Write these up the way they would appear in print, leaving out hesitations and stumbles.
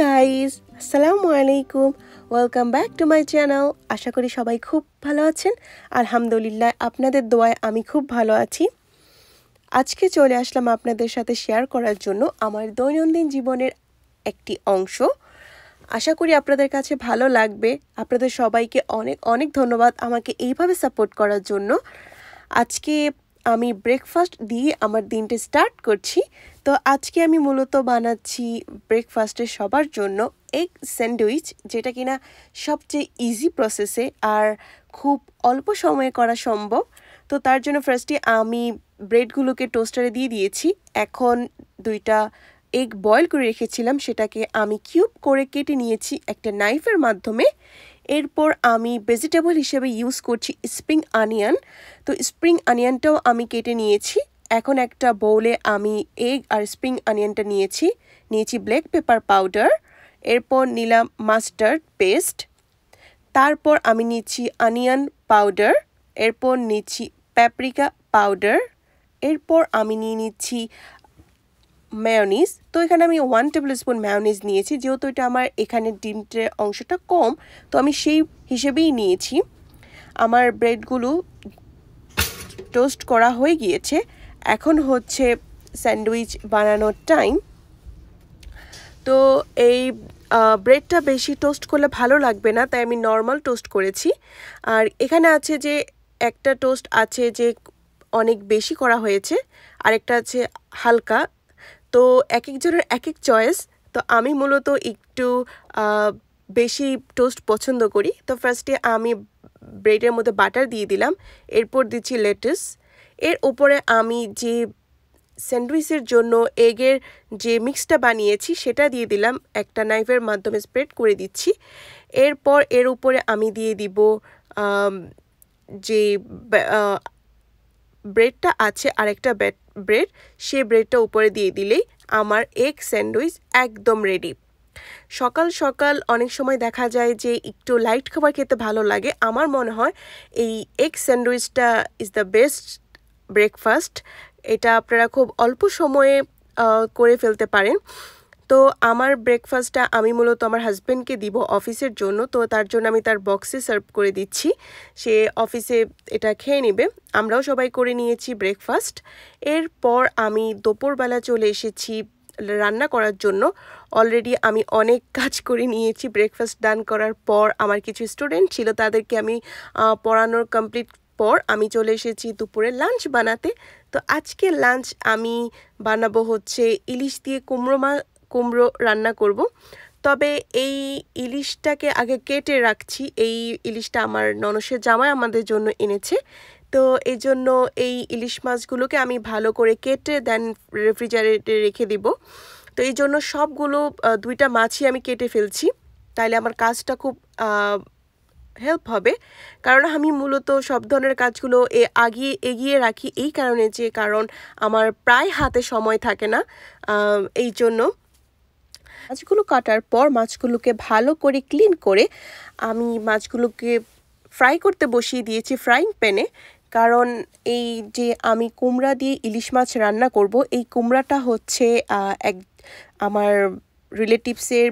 Guys, আসসালামু আলাইকুম। Welcome back to my channel. আশা করি সবাই খুব ভালো আছেন। আলহামদুলিল্লাহ, আপনাদের দোয়ায় আমি খুব ভালো আছি। আজকে চলে আসলাম আপনাদের সাথে শেয়ার করার জন্য আমার দৈনন্দিন জীবনের একটি অংশ। আশা করি আপনাদের কাছে ভালো লাগবে। আপনাদের সবাইকে অনেক অনেক ধন্যবাদ আমাকে এইভাবে সাপোর্ট করার জন্য। আজকে আমি ব্রেকফাস্ট দিয়ে আমার দিনটা স্টার্ট করছি। তো আজকে আমি মূলত বানাচ্ছি ব্রেকফাস্টে সবার জন্য এগ স্যান্ডউইচ, যেটা কিনা সবচেয়ে ইজি প্রসেসে আর খুব অল্প সময়ে করা সম্ভব। তো তার জন্য ফার্স্টে আমি ব্রেডগুলোকে টোস্টারে দিয়ে দিয়েছি। এখন 2টা এগ বয়েল করে রেখেছিলাম, সেটাকে আমি কিউব করে কেটে নিয়েছি একটা নাইফের মাধ্যমে। এরপর আমি ভেজিটেবল হিসেবে ইউজ করছি স্প্রিং অনিয়ন। তো স্প্রিং অনিয়নটাও আমি কেটে নিয়েছি। এখন একটা বোলে আমি এগ আর স্প্রিং অনিয়নটা নিয়েছি ব্ল্যাক পেপার পাউডার। এরপর নিলাম মাস্টার্ড পেস্ট। তারপর আমি নিচ্ছি অনিয়ন পাউডার। এরপর নিচ্ছি প্যাপ্রিকা পাউডার। এরপর আমি নিচ্ছি মেয়োনিজ। তো এখানে আমি 1 টেবিল স্পুন মেয়োনিজ নিয়েছি, যেহেতু এটা আমার এখানে ডিমটার অংশটা কম, তো আমি সেই হিসেবেই নিয়েছি। আমার ব্রেডগুলো টোস্ট করা হয়ে গিয়েছে। এখন হচ্ছে স্যান্ডউইচ বানানোর টাইম। তো এই ব্রেডটা বেশি টোস্ট করলে ভালো লাগবে না, তাই আমি নর্মাল টোস্ট করেছি। আর এখানে আছে যে একটা টোস্ট আছে যে অনেক বেশি করা হয়েছে, আরেকটা আছে হালকা। তো এক একজনের এক এক চয়েস। তো আমি মূলত একটু বেশি টোস্ট পছন্দ করি। তো ফার্স্টে আমি ব্রেডের মধ্যে বাটার দিয়ে দিলাম। এরপর দিচ্ছি লেটুস। এর উপরে আমি যে স্যান্ডউইচের জন্য এগের যে মিক্সটা বানিয়েছি সেটা দিয়ে দিলাম, একটা নাইফের মাধ্যমে স্প্রেড করে দিচ্ছি। এরপর এর উপরে আমি দিয়ে দিব যে ব্রেডটা আছে, আরেকটা ব্রেড, সেই ব্রেডটা উপরে দিয়ে দিলেই আমার এগ স্যান্ডউইচ একদম রেডি। সকাল সকাল অনেক সময় দেখা যায় যে একটু লাইট খাবার খেতে ভালো লাগে। আমার মনে হয় এই এগ স্যান্ডউইচটা ইজ দ্য বেস্ট ব্রেকফাস্ট। এটা আপনারা খুব অল্প সময়ে করে ফেলতে পারেন। তো আমার ব্রেকফাস্টটা আমি মূলত আমার হাজব্যান্ডকে দিব অফিসের জন্য। তো তার জন্য আমি তার বক্সে সার্ভ করে দিচ্ছি, সে অফিসে এটা খেয়ে নেবে। আমরাও সবাই করে নিয়েছি ব্রেকফাস্ট। এরপর আমি দুপুরবেলা চলে এসেছি রান্না করার জন্য। অলরেডি আমি অনেক কাজ করে নিয়েছি। ব্রেকফাস্ট ডান করার পর আমার কিছু স্টুডেন্ট ছিল, তাদেরকে আমি পড়ানোর কমপ্লিট পর আমি চলে এসেছি দুপুরে লাঞ্চ বানাতে। তো আজকে লাঞ্চ আমি বানাবো হচ্ছে ইলিশ দিয়ে কুমড়ো রান্না করব। তবে এই ইলিশটাকে আগে কেটে রাখছি। এই ইলিশটা আমার ননসের জামাই আমাদের জন্য এনেছে। তো এই জন্য এই ইলিশ মাছগুলোকে আমি ভালো করে কেটে দেন রেফ্রিজারেটরে রেখে দিব। তো এই জন্য সবগুলো 2টা মাছই আমি কেটে ফেলছি, তাইলে আমার কাজটা খুব হেল্প হবে। কারণ আমি মূলত সব ধরনের কাজগুলো এগিয়ে রাখি এই কারণে, যে কারণ আমার প্রায় হাতে সময় থাকে না। এই জন্য মাছগুলো কাটার পর মাছগুলোকে ভালো করে ক্লিন করে আমি মাছগুলোকে ফ্রাই করতে বসিয়ে দিয়েছি ফ্রাইং প্যানে। কারণ এই যে আমি কুমড়া দিয়ে ইলিশ মাছ রান্না করব, এই কুমড়াটা হচ্ছে আমার রিলেটিভসের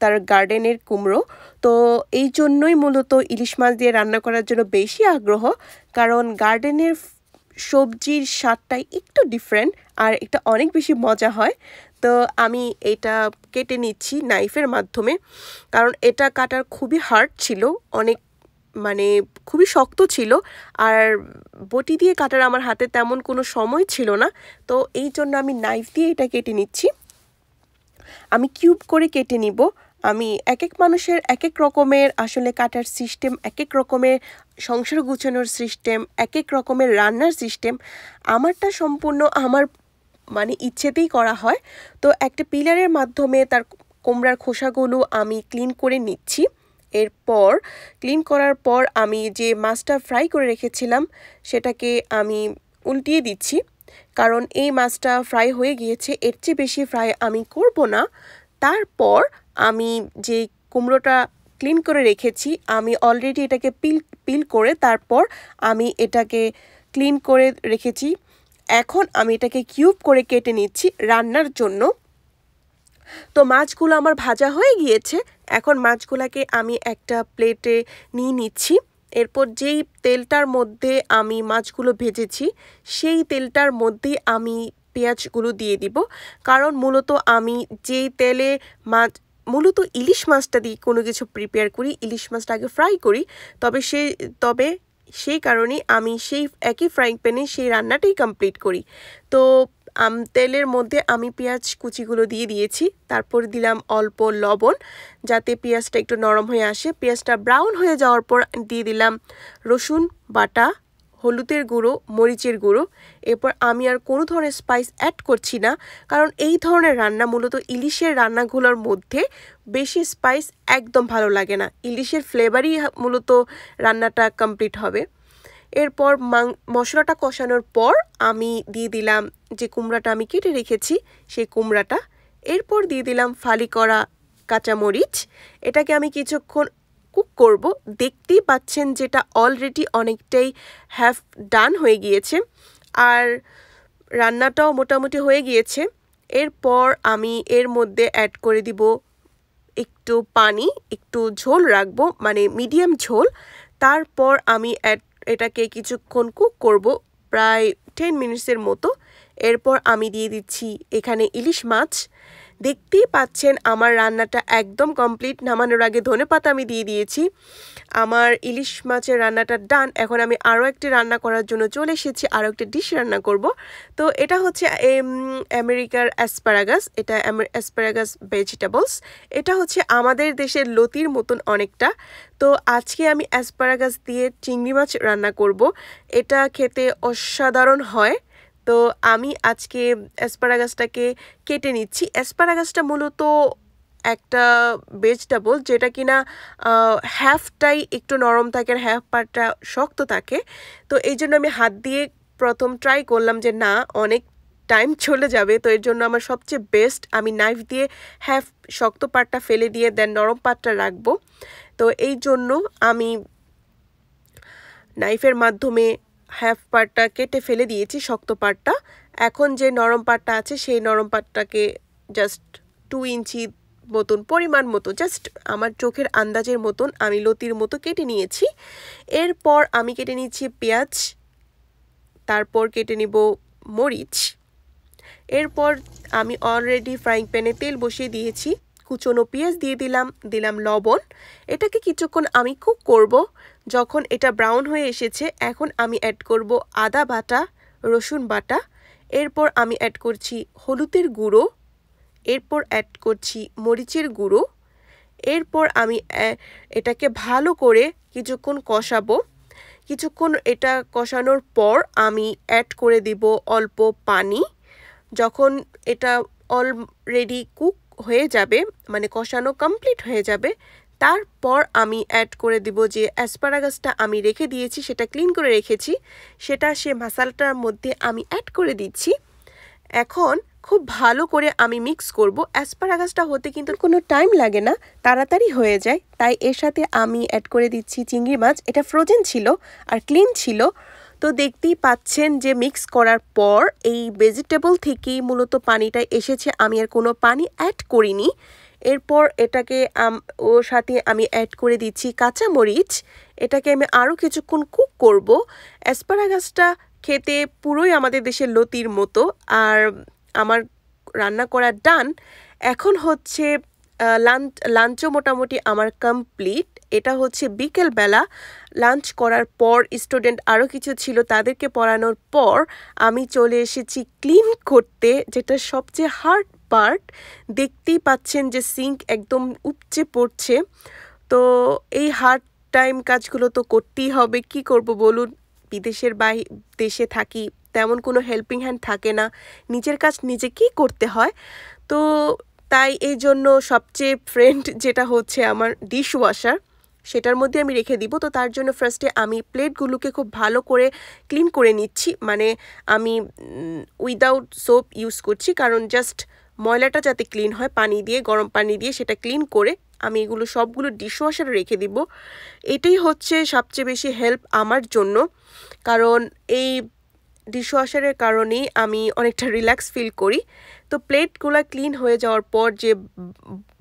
তার গার্ডেনের কুমড়ো। তো এই জন্যই মূলত ইলিশ মাছ দিয়ে রান্না করার জন্য বেশি আগ্রহ, কারণ গার্ডেনের সবজির স্বাদটাই একটু ডিফারেন্ট আর এটা অনেক বেশি মজা হয়। তো আমি এটা কেটে নিচ্ছি নাইফের মাধ্যমে, কারণ এটা কাটার খুবই হার্ড ছিল, অনেক খুবই শক্ত ছিল। আর বটি দিয়ে কাটার আমার হাতে তেমন কোনো সময় ছিল না। তো এই জন্য আমি নাইফ দিয়ে এটা কেটে নিচ্ছি। আমি কিউব করে কেটে নিব। আমি এক এক মানুষের এক এক রকমের আসলে কাটার সিস্টেম, এক এক রকমের সংসার গুছানোর সিস্টেম, এক এক রকমের রান্নার সিস্টেম। আমারটা সম্পূর্ণ আমার ইচ্ছেতেই করা হয়। তো একটা পিলারের মাধ্যমে তার কুমড়ার খোসাগুলো আমি ক্লিন করে নিচ্ছি। এরপর ক্লিন করার পর আমি যে মাছটা ফ্রাই করে রেখেছিলাম সেটাকে আমি উল্টিয়ে দিচ্ছি, কারণ এই মাছটা ফ্রাই হয়ে গিয়েছে, এর চেয়ে বেশি ফ্রাই আমি করব না। তারপর আমি যে কুমড়োটা ক্লিন করে রেখেছি, আমি অলরেডি এটাকে পিল করে তারপর আমি এটাকে ক্লিন করে রেখেছি। এখন আমি এটাকে কিউব করে কেটে নিচ্ছি রান্নার জন্য। তো মাছগুলো আমার ভাজা হয়ে গিয়েছে। এখন মাছগুলোকে আমি একটা প্লেটে নিয়ে নিচ্ছি। এরপর যেই তেলটার মধ্যে আমি মাছগুলো ভেজেছি সেই তেলটার মধ্যেই আমি পেঁয়াজগুলো দিয়ে দিব। কারণ মূলত আমি যেই তেলে মূলত ইলিশ মাছটা দিয়ে কোনো কিছু প্রিপেয়ার করি, ইলিশ মাছটা আগে ফ্রাই করি, তবে সেই কারণেই আমি সেই একই ফ্রাইং প্যানে সেই রান্নাটাই কমপ্লিট করি। তো তেলের মধ্যে আমি পেঁয়াজ কুচিগুলো দিয়ে দিয়েছি, তারপর দিলাম অল্প লবণ যাতে পেঁয়াজটা একটু নরম হয়ে আসে। পেঁয়াজটা ব্রাউন হয়ে যাওয়ার পর দিয়ে দিলাম রসুন বাটা, হলুদের গুঁড়ো, মরিচের গুঁড়ো। এরপর আমি আর কোনো ধরনের স্পাইস অ্যাড করছি না, কারণ এই ধরনের রান্না মূলত ইলিশের রান্নাগুলোর মধ্যে বেশি স্পাইস একদম ভালো লাগে না, ইলিশের ফ্লেভারই মূলত রান্নাটা কমপ্লিট হবে। এরপর মশলাটা কষানোর পর আমি দিয়ে দিলাম যে কুমড়াটা আমি কেটে রেখেছি সেই কুমড়াটা। এরপর দিয়ে দিলাম ফালি করা কাঁচামরিচ। এটাকে আমি কিছুক্ষণ কুক করব। দেখতেই পাচ্ছেন যেটা অলরেডি অনেকটাই হ্যাভ ডান হয়ে গিয়েছে আর রান্নাটাও মোটামুটি হয়ে গিয়েছে। এরপর আমি এর মধ্যে অ্যাড করে দিব একটু পানি, একটু ঝোল রাখবো, মানে মিডিয়াম ঝোল। তারপর আমি এটাকে কিছুক্ষণ কুক করব, প্রায় 10 মিনিটসের মতো। এরপর আমি দিয়ে দিচ্ছি এখানে ইলিশ মাছ। দেখতেই পাচ্ছেন আমার রান্নাটা একদম কমপ্লিট। নামানোর আগে ধনেপাতা আমি দিয়ে দিয়েছি। আমার ইলিশ মাছের রান্নাটা ডান। এখন আমি আরও একটি রান্না করার জন্য চলে এসেছি, আরও একটা ডিশ রান্না করব। তো এটা হচ্ছে আমেরিকার অ্যাসপারাগাস। এটা অ্যাসপারাগাস ভেজিটেবলস। এটা হচ্ছে আমাদের দেশের লতির মতন অনেকটা। তো আজকে আমি অ্যাসপারাগাস দিয়ে চিংড়ি মাছ রান্না করব। এটা খেতে অসাধারণ হয়। তো আমি আজকে অ্যাসপারাগাসটাকে কেটে নিচ্ছি। অ্যাসপারাগাসটা মূলত একটা ভেজিটেবল যেটা কিনা হ্যাফটাই একটু নরম থাকে আর হ্যাফ পার্টটা শক্ত থাকে। তো এই জন্য আমি হাত দিয়ে প্রথম ট্রাই করলাম যে না, অনেক টাইম চলে যাবে। তো এর জন্য আমার সবচেয়ে বেস্ট আমি নাইফ দিয়ে হ্যাফ শক্ত পার্টটা ফেলে দিয়ে দেন নরম পার্টটা রাখবো। তো এই জন্য আমি নাইফের মাধ্যমে হ্যাফ পার্টটা কেটে ফেলে দিয়েছি, শক্ত পার্টটা। এখন যে নরম পার্টটা আছে সেই নরম পার্টটাকে জাস্ট 2 ইঞ্চি মতন পরিমাণ মতো, জাস্ট আমার চোখের আন্দাজের মতন আমি লতির মতো কেটে নিয়েছি। এরপর আমি কেটে নিচ্ছি পেঁয়াজ, তারপর কেটে নিব মরিচ। এরপর আমি অলরেডি ফ্রাইং প্যানে তেল বসিয়ে দিয়েছি, কুচনো পেঁয়াজ দিয়ে দিলাম লবণ। এটাকে কিছুক্ষণ আমি কুক করব। যখন এটা ব্রাউন হয়ে এসেছে এখন আমি অ্যাড করব আদা বাটা, রসুন বাটা। এরপর আমি অ্যাড করছি হলুদের গুঁড়ো, এরপর অ্যাড করছি মরিচের গুঁড়ো। এরপর আমি এটাকে ভালো করে কিছুক্ষণ কষাবো। কিছুক্ষণ এটা কষানোর পর আমি অ্যাড করে দিব অল্প পানি। যখন এটা অলরেডি কুক হয়ে যাবে, মানে কষানো কমপ্লিট হয়ে যাবে, তারপর আমি অ্যাড করে দিব যে অ্যাসপারাগাসটা আমি রেখে দিয়েছি, সেটা ক্লিন করে রেখেছি, সেটা সে মশলাটার মধ্যে আমি অ্যাড করে দিচ্ছি। এখন খুব ভালো করে আমি মিক্স করব। অ্যাসপারাগাসটা হতে কিন্তু কোনো টাইম লাগে না, তাড়াতাড়ি হয়ে যায়। তাই এর সাথে আমি অ্যাড করে দিচ্ছি চিংড়ি মাছ। এটা ফ্রোজেন ছিল আর ক্লিন ছিল। তো দেখতেই পাচ্ছেন যে মিক্স করার পর এই ভেজিটেবল থেকেই মূলত পানিটা এসেছে, আমি আর কোনো পানি অ্যাড করিনি। এরপর এটাকে ওর সাথে আমি অ্যাড করে দিচ্ছি কাঁচামরিচ। এটাকে আমি আরও কিছুক্ষণ কুক করব। অ্যাসপারাগাসটা খেতে পুরোই আমাদের দেশের লতির মতো। আর আমার রান্না করা ডান। এখন হচ্ছে লাঞ্চও মোটামুটি আমার কমপ্লিট। এটা হচ্ছে বিকেলবেলা লাঞ্চ করার পর স্টুডেন্ট আরও কিছু ছিল, তাদেরকে পড়ানোর পর আমি চলে এসেছি ক্লিন করতে, যেটা সবচেয়ে হার্ড পার্ট। দেখতেই পাচ্ছেন যে সিঙ্ক একদম উপচে পড়ছে। তো এই হার্ড টাইম কাজগুলো তো করতেই হবে, কি করব বলুন। বিদেশের দেশে থাকি, তেমন কোনো হেল্পিং হ্যান্ড থাকে না, নিজের কাজ নিজেকেই করতে হয়। তো তাই এই জন্য সবচেয়ে ফ্রেন্ড যেটা হচ্ছে আমার ডিশ ওয়াশার, সেটার মধ্যে আমি রেখে দিব। তো তার জন্য ফার্স্টে আমি প্লেটগুলোকে খুব ভালো করে ক্লিন করে নিচ্ছি, মানে আমি উইদাউট সোপ ইউজ করছি, কারণ জাস্ট ময়লাটা যাতে ক্লিন হয় পানি দিয়ে, গরম পানি দিয়ে সেটা ক্লিন করে আমি এগুলো সবগুলো ডিশওয়াশারে রেখে দিব। এটাই হচ্ছে সবচেয়ে বেশি হেল্প আমার জন্য, কারণ এই ডিশওয়াশারের কারণেই আমি অনেকটা রিল্যাক্স ফিল করি। তো প্লেটগুলো ক্লিন হয়ে যাওয়ার পর যে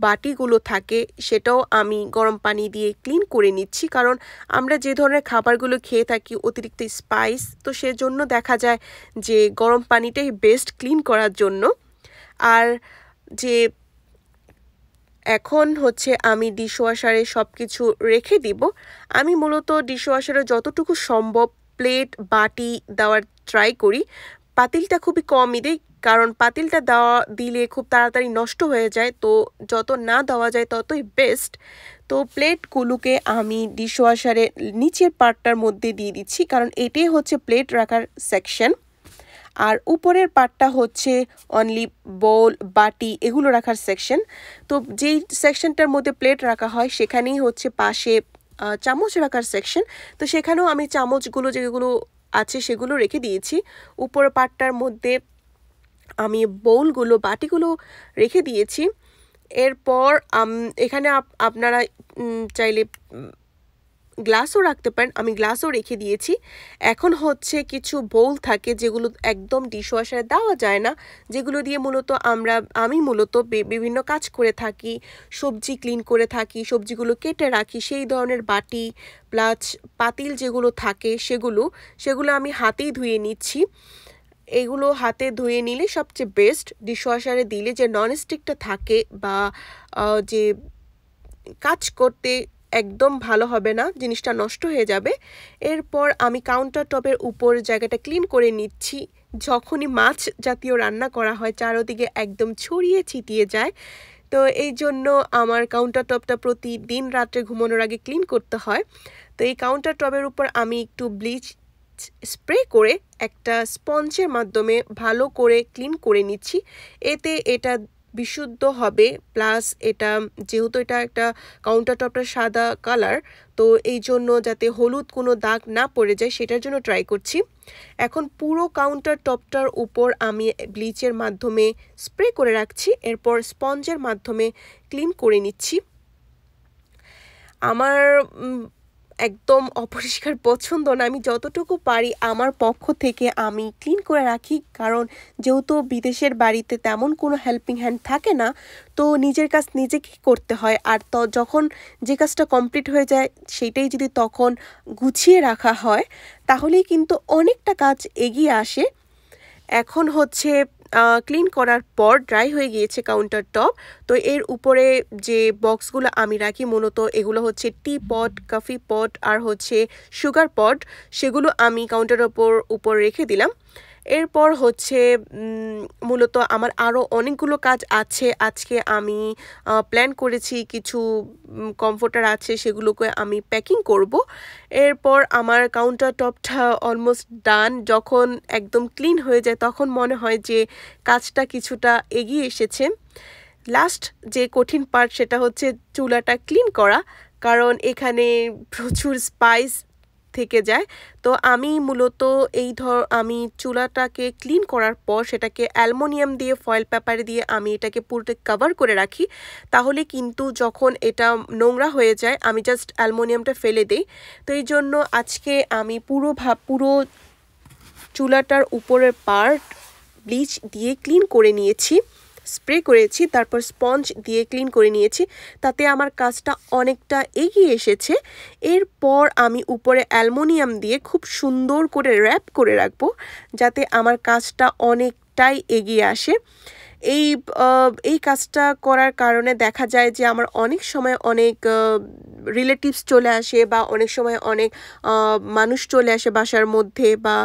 বাটিগুলো থাকে সেটাও আমি গরম পানি দিয়ে ক্লিন করে নিচ্ছি, কারণ আমরা যে ধরনের খাবারগুলো খেয়ে থাকি অতিরিক্ত স্পাইস, তো সেজন্য দেখা যায় যে গরম পানিটাই বেস্ট ক্লিন করার জন্য। আর যে এখন হচ্ছে আমি ডিশওয়াশারে সব কিছু রেখে দিব। আমি মূলত ডিশওয়াশারে যতটুকু সম্ভব প্লেট বাটি দেওয়ার ট্রাই করি। পাতিলটা খুবই কমই দিই, কারণ পাতিলটা দিলে খুব তাড়াতাড়ি নষ্ট হয়ে যায়, তো যত না দেওয়া যায় ততই বেস্ট। তো প্লেটগুলোকে আমি ডিশওয়াশারে নিচের পার্টটার মধ্যে দিয়ে দিচ্ছি, কারণ এটাই হচ্ছে প্লেট রাখার সেকশন। আর উপরের পার্টটা হচ্ছে অনলি বোল বাটি এগুলো রাখার সেকশন। তো যেই সেকশনটার মধ্যে প্লেট রাখা হয় সেখানেই হচ্ছে পাশে চামচ রাখার সেকশন। তো সেখানেও আমি চামচগুলো যেগুলো আছে সেগুলো রেখে দিয়েছি। উপরের পার্টটার মধ্যে আমি বোলগুলো বাটিগুলো রেখে দিয়েছি। এরপর এখানে আপনারা চাইলে গ্লাসও রাখতে পারেন, আমি গ্লাসও রেখে দিয়েছি। এখন হচ্ছে কিছু বোল থাকে যেগুলো একদম ডিশওয়াশারে দেওয়া যায় না, যেগুলো দিয়ে মূলত আমি মূলত বিভিন্ন কাজ করে থাকি, সবজি ক্লিন করে থাকি, সবজিগুলো কেটে রাখি, সেই ধরনের বাটি প্লাস পাতিল যেগুলো থাকে সেগুলো আমি হাতেই ধুয়ে নিচ্ছি। এগুলো হাতে ধুয়ে নিলে সবচেয়ে বেস্ট। ডিশওয়াশারে দিলে যে ননস্টিকটা থাকে বা যে কাজ করতে একদম ভালো হবে না, জিনিসটা নষ্ট হয়ে যাবে। এরপর আমি কাউন্টার টপের উপর জায়গাটা ক্লিন করে নিচ্ছি। যখনই মাছ জাতীয় রান্না করা হয় চারদিকে একদম ছড়িয়ে ছিটিয়ে যায়, তো এই জন্য আমার কাউন্টার টপটা প্রতিদিন রাত্রে ঘুমানোর আগে ক্লিন করতে হয়। তো এই কাউন্টার টপের উপর আমি একটু ব্লিচ স্প্রে করে একটা স্পঞ্জের মাধ্যমে ভালো করে ক্লিন করে নিচ্ছি। এতে এটা বিশুদ্ধ হবে, প্লাস এটা যেহেতু এটা একটা কাউন্টার টপটা সাদা কালার, তো এই জন্য যাতে হলুদ কোনো দাগ না পড়ে যায় সেটার জন্য ট্রাই করছি। এখন পুরো কাউন্টার টপটার উপর আমি ব্লিচের মাধ্যমে স্প্রে করে রাখছি, এরপর স্পঞ্জের মাধ্যমে ক্লিন করে নিচ্ছি। আমার একদম অপরিষ্কার পছন্দ না, আমি যতটুকু পারি আমার পক্ষ থেকে আমি ক্লিন করে রাখি, কারণ যেহেতু বিদেশের বাড়িতে তেমন কোনো হেল্পিং হ্যান্ড থাকে না, তো নিজের কাজ নিজেকে করতে হয়। আর যখন যে কাজটা কমপ্লিট হয়ে যায় সেইটাই যদি তখন গুছিয়ে রাখা হয় তাহলেই কিন্তু অনেকটা কাজ এগিয়ে আসে। এখন হচ্ছে ক্লিন করার পর ড্রাই হয়ে গিয়েছে কাউন্টার টপ। তো এর উপরে যে বক্সগুলো আমি রাখি মূলত এগুলো হচ্ছে টি পট, কফি পট আর হচ্ছে সুগার পট, সেগুলো আমি কাউন্টারের উপর রেখে দিলাম। এরপর হচ্ছে মূলত আমার আরও অনেকগুলো কাজ আছে। আজকে আমি প্ল্যান করেছি কিছু কমফোর্টার আছে সেগুলোকে আমি প্যাকিং করব। এরপর আমার কাউন্টার টপটা অলমোস্ট ডান। যখন একদম ক্লিন হয়ে যায় তখন মনে হয় যে কাজটা কিছুটা এগিয়ে এসেছে। লাস্ট যে কঠিন পার্ট সেটা হচ্ছে চুলাটা ক্লিন করা, কারণ এখানে প্রচুর স্পাইস থেকে যায়। তো আমি মূলত আমি চুলাটাকে ক্লিন করার পর সেটাকে অ্যালুমিনিয়াম দিয়ে ফয়েল পেপারে দিয়ে আমি এটাকে পুরোটা কভার করে রাখি, তাহলে কিন্তু যখন এটা নোংরা হয়ে যায় আমি জাস্ট অ্যালুমিনিয়ামটা ফেলে দিই। তো এই জন্য আজকে আমি পুরো চুলাটার উপরের পার্ট ব্লিচ দিয়ে ক্লিন করে নিয়েছি, স্প্রে করেছি, তারপর স্পঞ্জ দিয়ে ক্লিন করে নিয়েছি, তাতে আমার কাজটা অনেকটা এগিয়ে এসেছে। এরপর আমি উপরে অ্যালুমিনিয়াম দিয়ে খুব সুন্দর করে র্যাপ করে রাখবো, যাতে আমার কাজটা অনেকটাই এগিয়ে আসে। এই কাজটা করার কারণে দেখা যায় যে আমার অনেক সময় অনেক রিলেটিভস চলে আসে বা অনেক সময় অনেক মানুষ চলে আসে বাসার মধ্যে, বা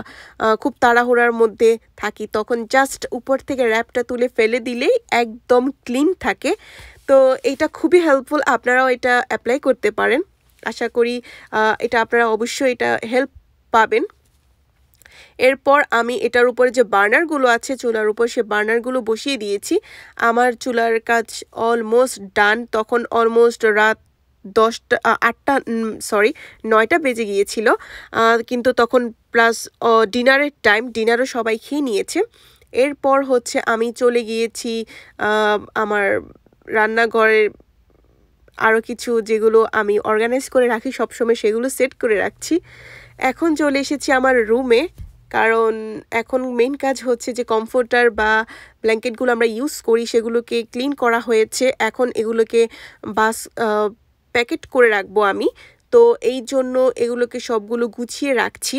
খুব তাড়াহুড়ার মধ্যে থাকি, তখন জাস্ট উপর থেকে র্যাপটা তুলে ফেলে দিলেই একদম ক্লিন থাকে। তো এটা খুবই হেল্পফুল, আপনারাও এটা অ্যাপ্লাই করতে পারেন। আশা করি এটা আপনারা অবশ্যই এটা হেল্প পাবেন। এরপর আমি এটার উপরে যে বার্নারগুলো আছে চুলার উপর, সে বার্নারগুলো বসিয়ে দিয়েছি। আমার চুলার কাজ অলমোস্ট ডান। তখন অলমোস্ট রাত 9টা বেজে গিয়েছিল, কিন্তু তখন প্লাস ডিনারের টাইম, ডিনারও সবাই খেয়ে নিয়েছে। এরপর হচ্ছে আমি চলে গিয়েছি আমার রান্নাঘরের আরও কিছু যেগুলো আমি অর্গানাইজ করে রাখি সবসময়, সেগুলো সেট করে রাখছি। এখন চলে এসেছি আমার রুমে, কারণ এখন মেইন কাজ হচ্ছে যে কমফোর্টার বা ব্ল্যাঙ্কেটগুলো আমরা ইউজ করি সেগুলোকে ক্লিন করা হয়েছে, এখন এগুলোকে প্যাকেট করে রাখবো আমি। তো এই জন্য এগুলোকে সবগুলো গুছিয়ে রাখছি।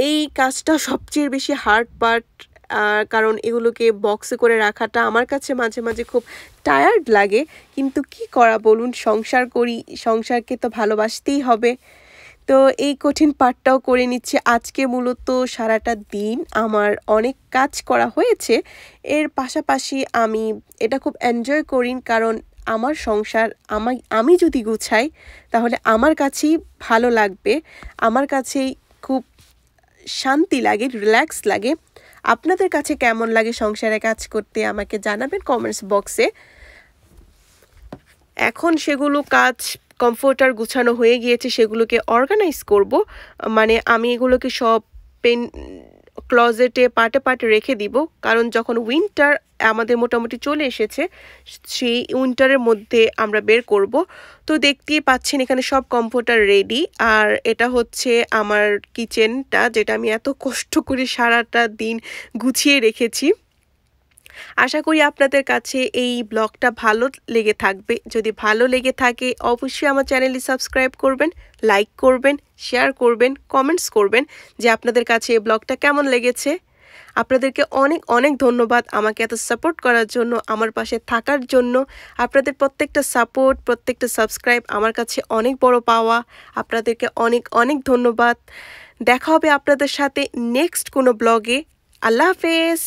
এই কাজটা সবচেয়ে বেশি হার্ড পার্ট, কারণ এগুলোকে বক্সে করে রাখাটা আমার কাছে মাঝে মাঝে খুব টায়ার্ড লাগে, কিন্তু কি করা বলুন, সংসার করি, সংসারকে তো ভালোবাসতেই হবে। তো এই কঠিন পার্টটাও করে নিচ্ছে। আজকে মূলত সারাটা দিন আমার অনেক কাজ করা হয়েছে, এর পাশাপাশি আমি এটা খুব এনজয় করি, কারণ আমার সংসার আমি যদি গুছাই তাহলে আমার কাছেই ভালো লাগবে, আমার কাছেই খুব শান্তি লাগে, রিল্যাক্স লাগে। আপনাদের কাছে কেমন লাগে সংসারে কাজ করতে আমাকে জানাবেন কমেন্টস বক্সে। এখন সেগুলো কাজ কমফোর্টার গুছানো হয়ে গিয়েছে, সেগুলোকে অর্গানাইজ করব, মানে আমি এগুলোকে সব ক্লোজেটে পার্টে পার্টে রেখে দিব, কারণ যখন উইন্টার আমাদের মোটামুটি চলে এসেছে সেই উইন্টারের মধ্যে আমরা বের করব। তো দেখতেই পাচ্ছেন এখানে সব কমফোর্টার রেডি, আর এটা হচ্ছে আমার কিচেনটা যেটা আমি এত কষ্ট করে সারাটা দিন গুছিয়ে রেখেছি। আশা করি আপনাদের কাছে এই ব্লগটা ভালো লেগে থাকবে। যদি ভালো লেগে থাকে অবশ্যই আমার চ্যানেলটি সাবস্ক্রাইব করবেন, লাইক করবেন, শেয়ার করবেন, কমেন্টস করবেন যে আপনাদের কাছে এই ব্লগটা কেমন লেগেছে। আপনাদেরকে অনেক অনেক ধন্যবাদ আমাকে এত সাপোর্ট করার জন্য, আমার পাশে থাকার জন্য। আপনাদের প্রত্যেকটা সাপোর্ট, প্রত্যেকটা সাবস্ক্রাইব আমার কাছে অনেক বড় পাওয়া। আপনাদেরকে অনেক অনেক ধন্যবাদ। দেখা হবে আপনাদের সাথে নেক্সট কোনো ব্লগে। আল্লাহ হাফেজ।